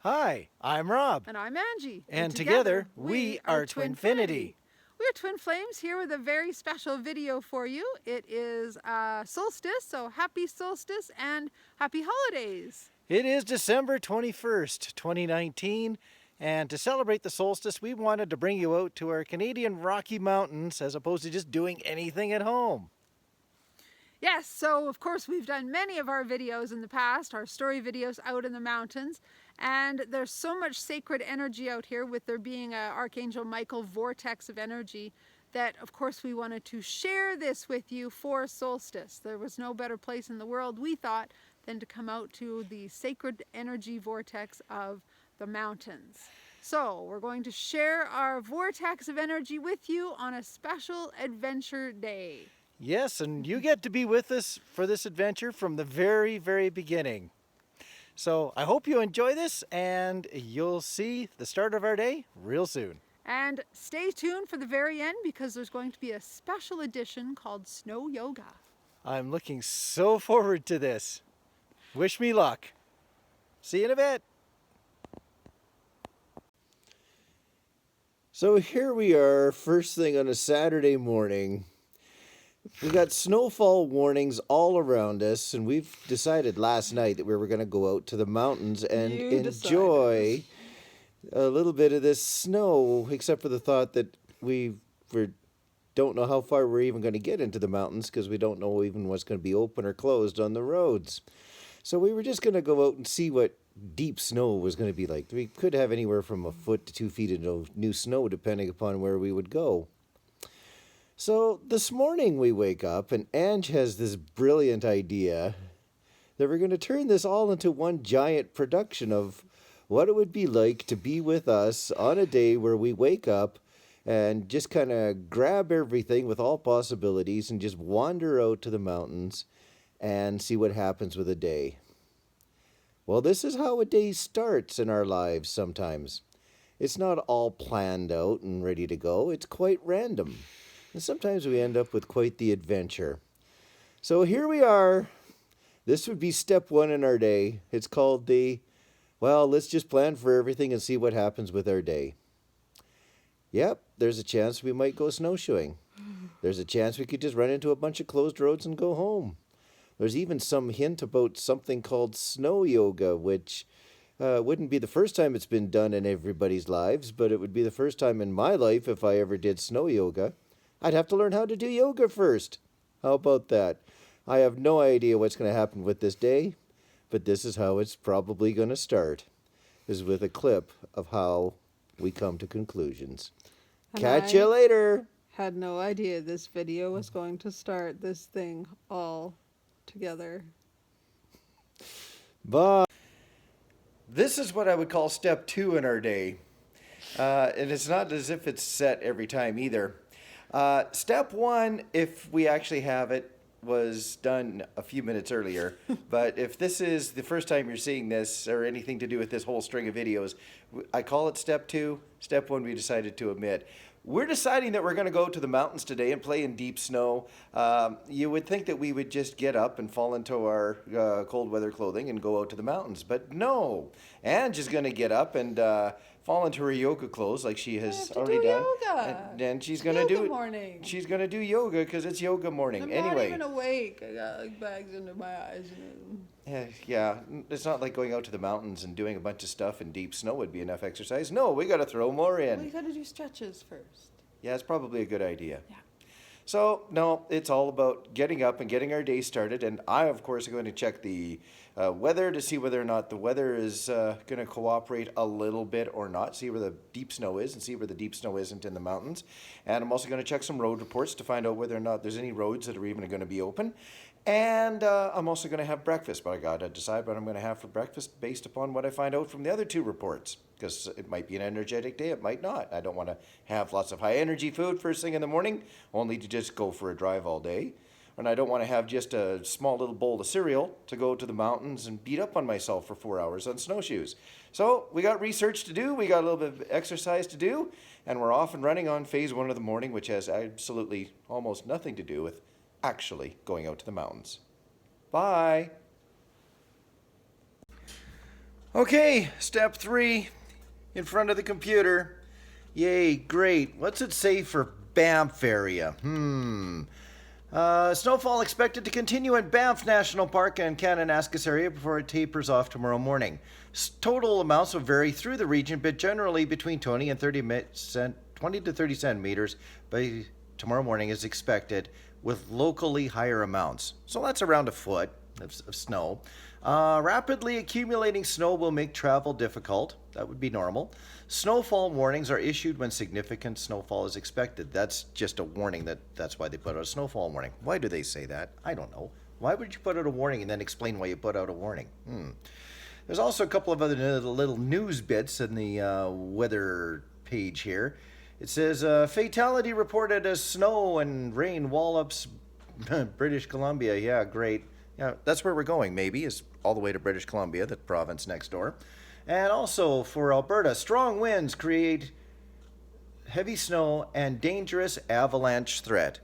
Hi, I'm Rob. And I'm Angie. And together, we are TwinFinity. We are Twin Flames here with a very special video for you. It is solstice, so happy solstice and happy holidays. It is December 21st, 2019, and to celebrate the solstice, we wanted to bring you out to our Canadian Rocky Mountains as opposed to just doing anything at home. Yes, so of course we've done many of our videos in the past, our story videos out in the mountains, and there's so much sacred energy out here with there being an Archangel Michael vortex of energy that of course we wanted to share this with you for solstice. There was no better place in the world, we thought, than to come out to the sacred energy vortex of the mountains. So we're going to share our vortex of energy with you on a special adventure day. Yes, and you get to be with us for this adventure from the very, very beginning. So I hope you enjoy this, and you'll see the start of our day real soon. And stay tuned for the very end because there's going to be a special edition called Snow Yoga. I'm looking so forward to this. Wish me luck. See you in a bit. So here we are, first thing on a Saturday morning. We got snowfall warnings all around us, and we've decided last night that we were going to go out to the mountains and enjoy a little bit of this snow, except for the thought that we don't know how far we're even going to get into the mountains because we don't know even what's going to be open or closed on the roads. So we were just going to go out and see what deep snow was going to be like. We could have anywhere from a foot to 2 feet of new snow depending upon where we would go. So this morning we wake up and Ange has this brilliant idea that we're going to turn this all into one giant production of what it would be like to be with us on a day where we wake up and just kind of grab everything with all possibilities and just wander out to the mountains and see what happens with a day. Well, this is how a day starts in our lives sometimes. It's not all planned out and ready to go. It's quite random. And sometimes we end up with quite the adventure. So here we are. This would be step one in our day. It's called let's just plan for everything and see what happens with our day. Yep, there's a chance we might go snowshoeing. There's a chance we could just run into a bunch of closed roads and go home. There's even some hint about something called snow yoga, which wouldn't be the first time it's been done in everybody's lives, but it would be the first time in my life if I ever did snow yoga. I'd have to learn how to do yoga first. How about that? I have no idea what's going to happen with this day, but this is how it's probably going to start, is with a clip of how we come to conclusions. And Catch you later. Had no idea this video was going to start this thing all together. Bye. This is what I would call step two in our day. And it's not as if it's set every time either. Step one, if we actually have it, was done a few minutes earlier. But if this is the first time you're seeing this or anything to do with this whole string of videos, I call it step two. Step one, we decided to omit. We're deciding that we're going to go to the mountains today and play in deep snow. You would think that we would just get up and fall into our cold weather clothing and go out to the mountains. But no, Ange is going to get up and fall into her yoga clothes like she has already done. Yoga. And she's going to do it. Morning. She's going to do yoga because it's yoga morning. I'm anyway. not even awake. I got like bags under my eyes. Yeah, it's not like going out to the mountains and doing a bunch of stuff in deep snow would be enough exercise. No, we got to throw more in. Well, you got to do stretches first. Yeah, it's probably a good idea. Yeah. So, no, it's all about getting up and getting our day started. And I, of course, am going to check the weather to see whether or not the weather is going to cooperate a little bit or not, see where the deep snow is and see where the deep snow isn't in the mountains. And I'm also going to check some road reports to find out whether or not there's any roads that are even going to be open. And I'm also going to have breakfast, but I got to decide what I'm going to have for breakfast based upon what I find out from the other two reports, because it might be an energetic day, it might not. I don't want to have lots of high energy food first thing in the morning, only to just go for a drive all day. And I don't want to have just a small little bowl of cereal to go to the mountains and beat up on myself for 4 hours on snowshoes. So we got research to do, we got a little bit of exercise to do, and we're off and running on phase one of the morning, which has absolutely almost nothing to do with actually going out to the mountains. Bye. Okay, step 3, in front of the computer. Yay, great. What's it say for Banff area? Snowfall expected to continue in Banff National Park and Kananaskis area before it tapers off tomorrow morning. Total amounts will vary through the region, but generally between 20 and 20 to 30 centimeters by tomorrow morning is expected, with locally higher amounts. So that's around a foot of snow. Rapidly accumulating snow will make travel difficult. That would be normal. Snowfall warnings are issued when significant snowfall is expected. That's just a warning. That's why they put out a snowfall warning. Why do they say that? I don't know. Why would you put out a warning and then explain why you put out a warning? There's also a couple of other little news bits in the weather page here. It says fatality reported as snow and rain wallops British Columbia. Yeah, great. Yeah, that's where we're going, maybe, is all the way to British Columbia, the province next door. And also for Alberta, strong winds create heavy snow and dangerous avalanche threat.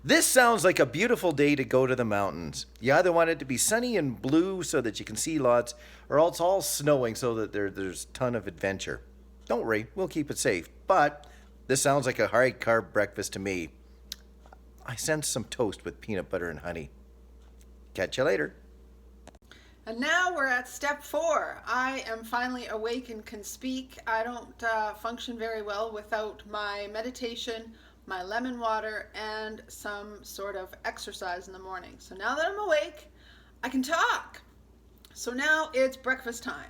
This sounds like a beautiful day to go to the mountains. You either want it to be sunny and blue so that you can see lots, or else all snowing so that there's a ton of adventure. Don't worry, we'll keep it safe. But this sounds like a high carb breakfast to me. I sense some toast with peanut butter and honey. Catch you later. And now we're at step 4. I am finally awake and can speak. I don't function very well without my meditation, my lemon water, and some sort of exercise in the morning. So now that I'm awake, I can talk. So now it's breakfast time.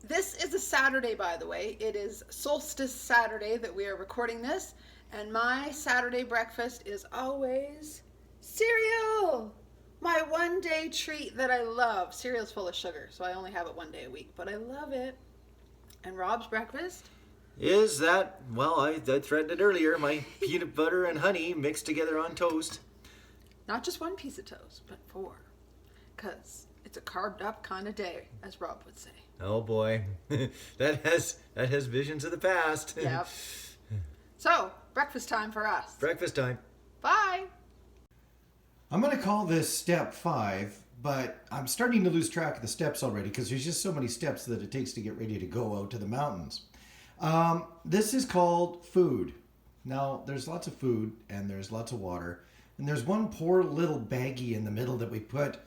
This is a Saturday, by the way. It is Solstice Saturday that we are recording this. And my Saturday breakfast is always cereal. My one-day treat that I love. Cereal's full of sugar, so I only have it one day a week, but I love it. And Rob's breakfast? Is that, well, I threatened it earlier, my peanut butter and honey mixed together on toast. Not just one piece of toast, but 4. Because it's a carved up kind of day, as Rob would say. Oh boy, that has visions of the past. Yep. So, breakfast time for us. Breakfast time. Bye. I'm going to call this step 5, but I'm starting to lose track of the steps already because there's just so many steps that it takes to get ready to go out to the mountains. This is called food. Now, there's lots of food and there's lots of water. And there's one poor little baggie in the middle that we put,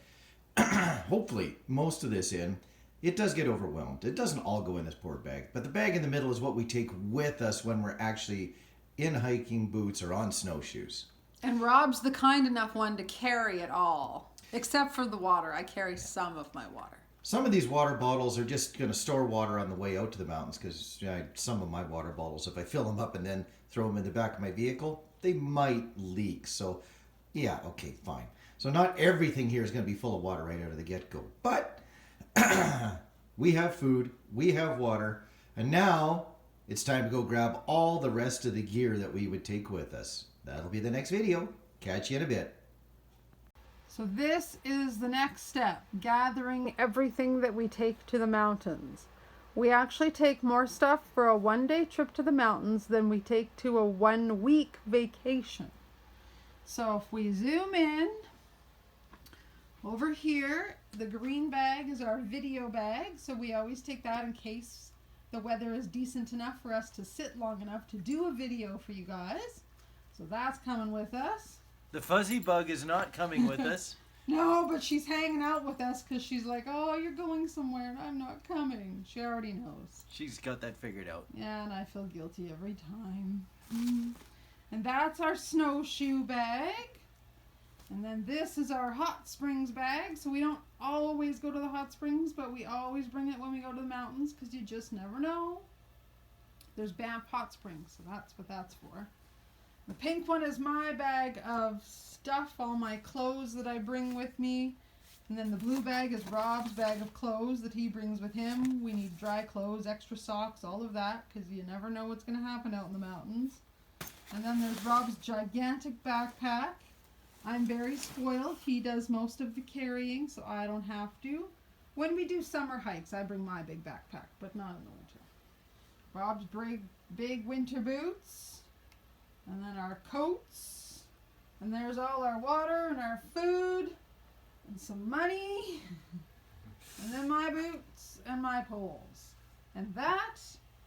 hopefully, most of this in. It does get overwhelmed. It doesn't all go in this poor bag. But the bag in the middle is what we take with us when we're actually in hiking boots or on snowshoes. And Rob's the kind enough one to carry it all. Except for the water. I carry some of my water. Some of these water bottles are just going to store water on the way out to the mountains because some of my water bottles, if I fill them up and then throw them in the back of my vehicle, they might leak. So, yeah, okay, fine. So not everything here is going to be full of water right out of the get-go. But we have food, we have water, and now it's time to go grab all the rest of the gear that we would take with us. That'll be the next video. Catch you in a bit. So this is the next step, gathering everything that we take to the mountains. We actually take more stuff for a one-day trip to the mountains than we take to a one-week vacation. So if we zoom in, over here, the green bag is our video bag. So we always take that in case the weather is decent enough for us to sit long enough to do a video for you guys. So that's coming with us. The fuzzy bug is not coming with us. No, but she's hanging out with us because she's like, oh, you're going somewhere and I'm not coming. She already knows. She's got that figured out. Yeah, and I feel guilty every time. And that's our snowshoe bag. And then this is our hot springs bag. So we don't always go to the hot springs, but we always bring it when we go to the mountains because you just never know. There's Banff Hot Springs, so that's what that's for. The pink one is my bag of stuff, all my clothes that I bring with me. And then the blue bag is Rob's bag of clothes that he brings with him. We need dry clothes, extra socks, all of that, because you never know what's going to happen out in the mountains. And then there's Rob's gigantic backpack. I'm very spoiled. He does most of the carrying, so I don't have to. When we do summer hikes, I bring my big backpack, but not in the winter. Rob's big winter boots. And then our coats. And there's all our water and our food. And some money. and then my boots and my poles. And that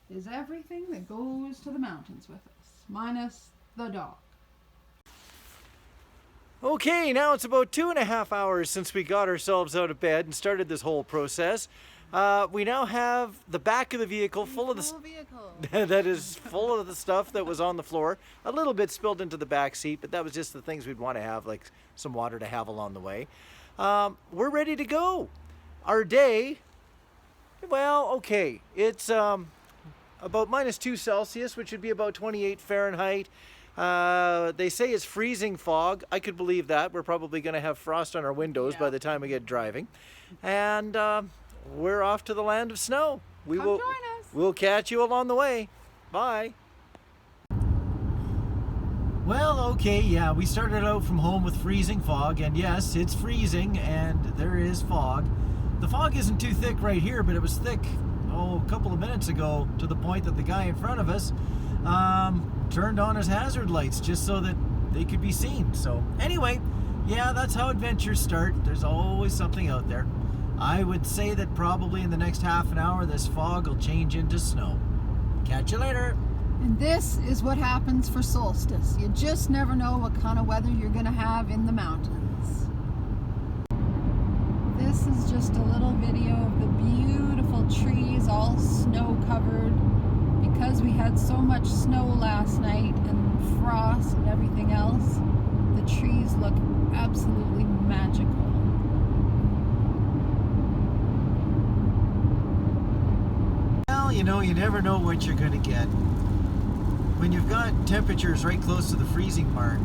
is everything that goes to the mountains with us, minus the dog. Okay, now it's about 2.5 hours since we got ourselves out of bed and started this whole process. We now have the back of the vehicle full of that is full of the stuff that was on the floor. A little bit spilled into the back seat, but that was just the things we'd want to have, like some water to have along the way. We're ready to go. Our day, well, okay, it's about -2 Celsius, which would be about 28 Fahrenheit. They say it's freezing fog. I could believe that. We're probably going to have frost on our windows by the time we get driving. And we're off to the land of snow. Come join us. We'll catch you along the way. Bye. Well, okay, yeah, we started out from home with freezing fog, and yes, it's freezing, and there is fog. The fog isn't too thick right here, but it was thick, a couple of minutes ago, to the point that the guy in front of us turned on his hazard lights just so that they could be seen. So anyway, yeah, that's how adventures start. There's always something out there. I would say that probably in the next half an hour, this fog will change into snow. Catch you later. And this is what happens for solstice. You just never know what kind of weather you're going to have in the mountains. This is just a little video of the beautiful trees, all snow covered. Because we had so much snow last night and frost and everything else, the trees look absolutely magical. Well, you know, you never know what you're going to get. When you've got temperatures right close to the freezing mark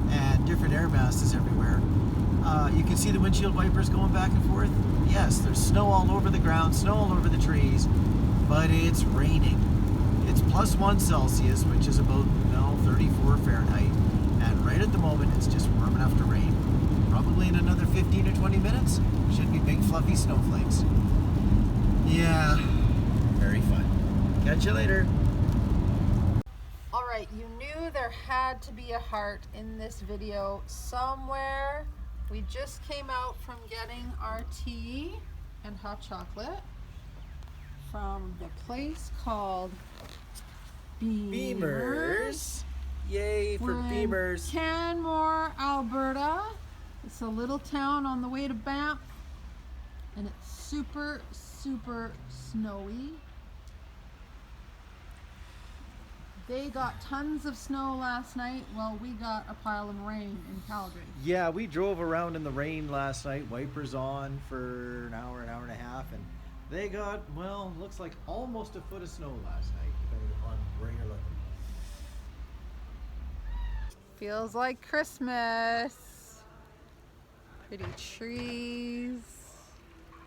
and different air masses everywhere, you can see the windshield wipers going back and forth. Yes, there's snow all over the ground, snow all over the trees, but it's raining. It's +1 Celsius, which is about 34 Fahrenheit, and right at the moment it's just warm enough to rain. Probably in another 15 to 20 minutes, should be big fluffy snowflakes. Yeah, very fun. Catch you later. Alright, you knew there had to be a heart in this video somewhere. We just came out from getting our tea and hot chocolate from the place called Beamers. Yay for We're in Beamers. Canmore, Alberta. It's a little town on the way to Banff, and it's super, super snowy. They got tons of snow last night. Well, we got a pile of rain in Calgary. Yeah, we drove around in the rain last night, wipers on for an hour and a half, and they got, well, looks like almost a foot of snow last night, depending upon where you're looking. Feels like Christmas. Pretty trees.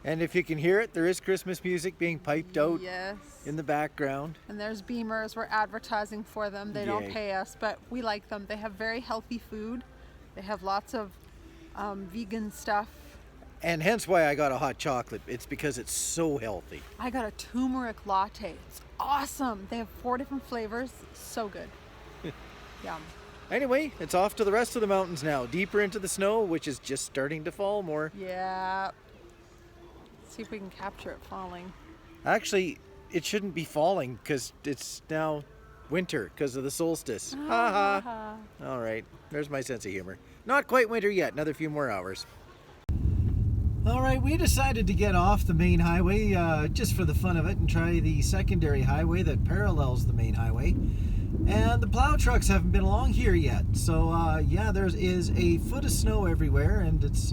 And if you can hear it, there is Christmas music being piped out Yes. in the background. And there's Beamers. We're advertising for them. They don't Yay. pay us, but we like them. They have very healthy food. They have lots of vegan stuff. And hence why I got a hot chocolate. It's because it's so healthy. I got a turmeric latte. It's awesome. They have 4 different flavors. So good. Yum. Anyway, it's off to the rest of the mountains now, deeper into the snow, which is just starting to fall more. Yeah. Let's see if we can capture it falling. Actually, it shouldn't be falling because it's now winter because of the solstice. Ha ha. All right, there's my sense of humor. Not quite winter yet, another few more hours. All right, we decided to get off the main highway just for the fun of it and try the secondary highway that parallels the main highway. And the plow trucks haven't been along here yet. So yeah, there is a foot of snow everywhere, and it's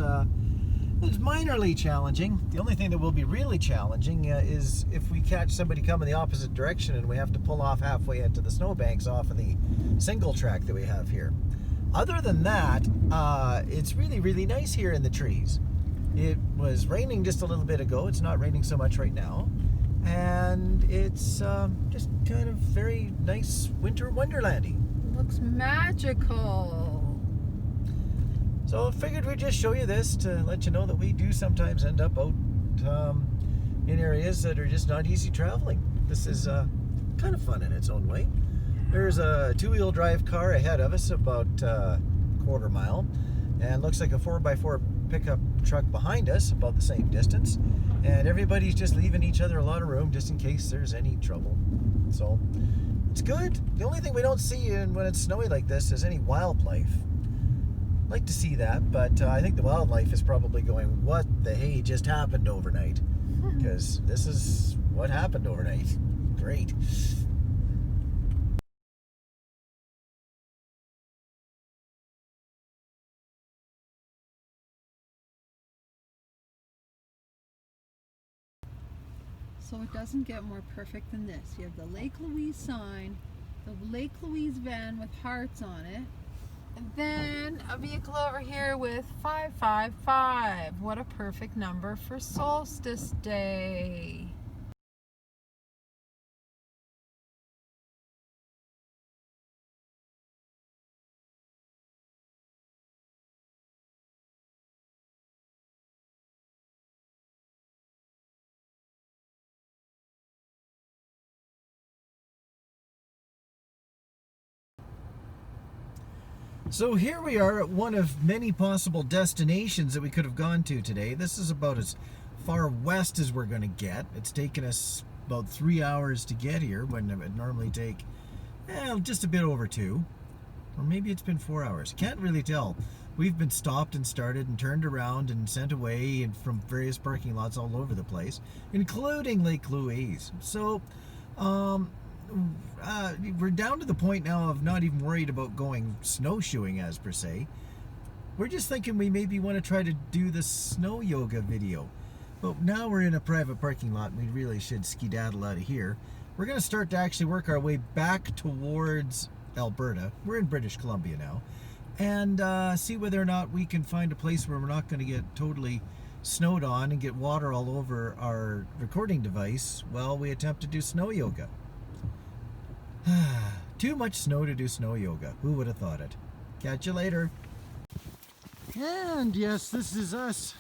minorly challenging. The only thing that will be really challenging is if we catch somebody coming the opposite direction and we have to pull off halfway into the snowbanks off of the single track that we have here. Other than that, it's really, really nice here in the trees. It was raining just a little bit ago. It's not raining so much right now. And it's just kind of very nice winter wonderlandy. Looks magical. So I figured we'd just show you this to let you know that we do sometimes end up out in areas that are just not easy traveling. This is kind of fun in its own way. There's a 2-wheel drive car ahead of us about a quarter mile, and looks like a 4x4 pickup truck behind us about the same distance. And everybody's just leaving each other a lot of room just in case there's any trouble. So it's good. The only thing we don't see when it's snowy like this is any wildlife. I'd like to see that, but I think the wildlife is probably going, what the hey just happened overnight? Because this is what happened overnight. Great. So it doesn't get more perfect than this. You have the Lake Louise sign, the Lake Louise van with hearts on it, and then a vehicle over here with 555. What a perfect number for Solstice Day. So here we are at one of many possible destinations that we could have gone to today. This is about as far west as we're going to get. It's taken us about 3 hours to get here when it would normally take just a bit over 2. Or maybe it's been 4 hours. Can't really tell. We've been stopped and started and turned around and sent away and from various parking lots all over the place, including Lake Louise. So, we're down to the point now of not even worried about going snowshoeing as per se. We're just thinking we maybe want to try to do the snow yoga video. But now we're in a private parking lot and we really should skedaddle out of here. We're going to start to actually work our way back towards Alberta. We're in British Columbia now. And see whether or not we can find a place where we're not going to get totally snowed on and get water all over our recording device while we attempt to do snow yoga. Too much snow to do snow yoga. Who would have thought it? Catch you later. And yes, this is us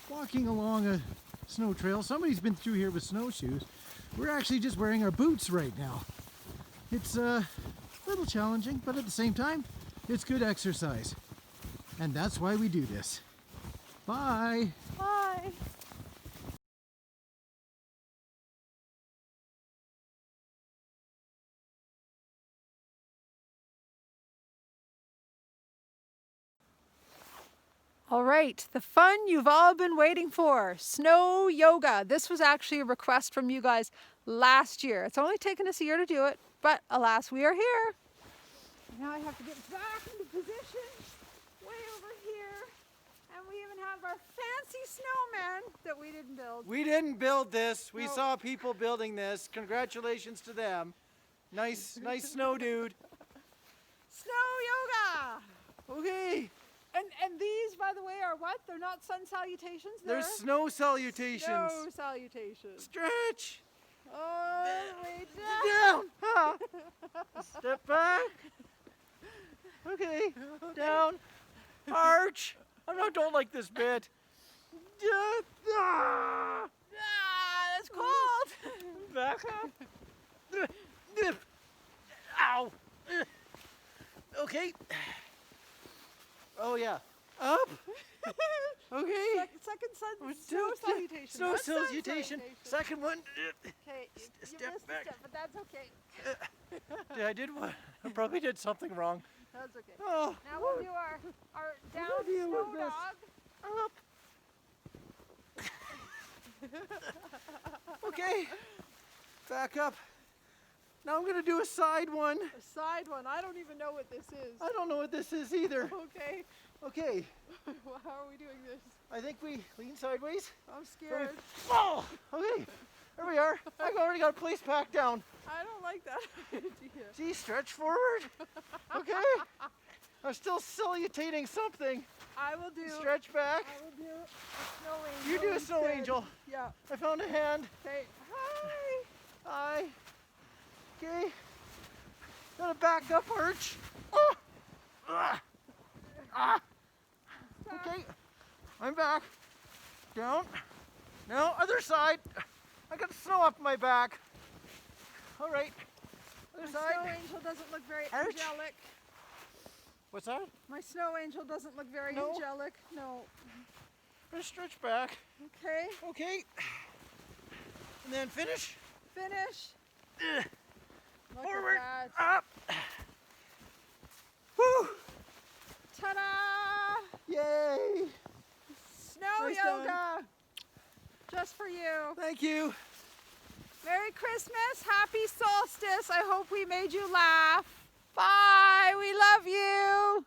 walking along a snow trail. Somebody's been through here with snowshoes. We're actually just wearing our boots right now. It's a little challenging, but at the same time, it's good exercise. And that's why we do this. Bye. Bye. All right, the fun you've all been waiting for, snow yoga. This was actually a request from you guys last year. It's only taken us a year to do it, but alas, we are here. Now I have to get back into position, way over here, and we even have our fancy snowman that we didn't build. We didn't build this. We No. saw people building this. Congratulations to them. Nice snow dude. Snow yoga! Okay. And these, by the way, are what? They're not sun salutations. There's snow salutations. Snow salutations. Stretch. All the way down. Down. Ha. Step back. Okay. Down. Arch. I don't like this bit. Ah, that's cold. Back up. Ow. Okay. Oh yeah. Up. Okay. Second sun, snow salutation. Snow not sun salutation. Second one. Okay, you Step missed back. a step, but that's okay. Yeah, I did one. I probably did something wrong. That's okay. Oh. Now we'll do our down deal snow with this. dog. Up. Okay. Back up. Now I'm gonna do a side one. A side one. I don't even know what this is. I don't know what this is either. Okay. Okay. Well, how are we doing this? I think we lean sideways. I'm scared. Oh. Okay. There we are. I've already got a place packed down. I don't like that idea. See, stretch forward. Okay. I'm still salutating something. I will do. Stretch back. I will do a snow angel. You do a snow instead. angel. Yeah. I found a hand. Okay. Hi. Hi. Okay. Gotta back up, Arch. Oh. Ah. Ah. Okay. I'm back. Down. Now, other side. I got snow up my back. All right. Other My side. snow angel doesn't look very Arch. angelic. What's that? My snow angel doesn't look very No? angelic. No. Just stretch back. Okay, Okay. And then finish. finish. Look Forward. at that. Up. Woo! Ta-da! Yay! Snow Nice yoga. Just for you. Thank you. Merry Christmas, happy solstice. I hope we made you laugh. Bye, we love you.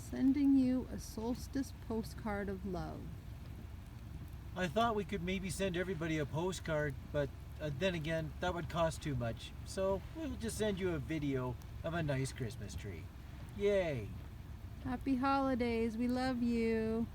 Sending you a solstice postcard of love. I thought we could maybe send everybody a postcard, but then again, that would cost too much. So we'll just send you a video of a nice Christmas tree. Yay! Happy holidays, we love you.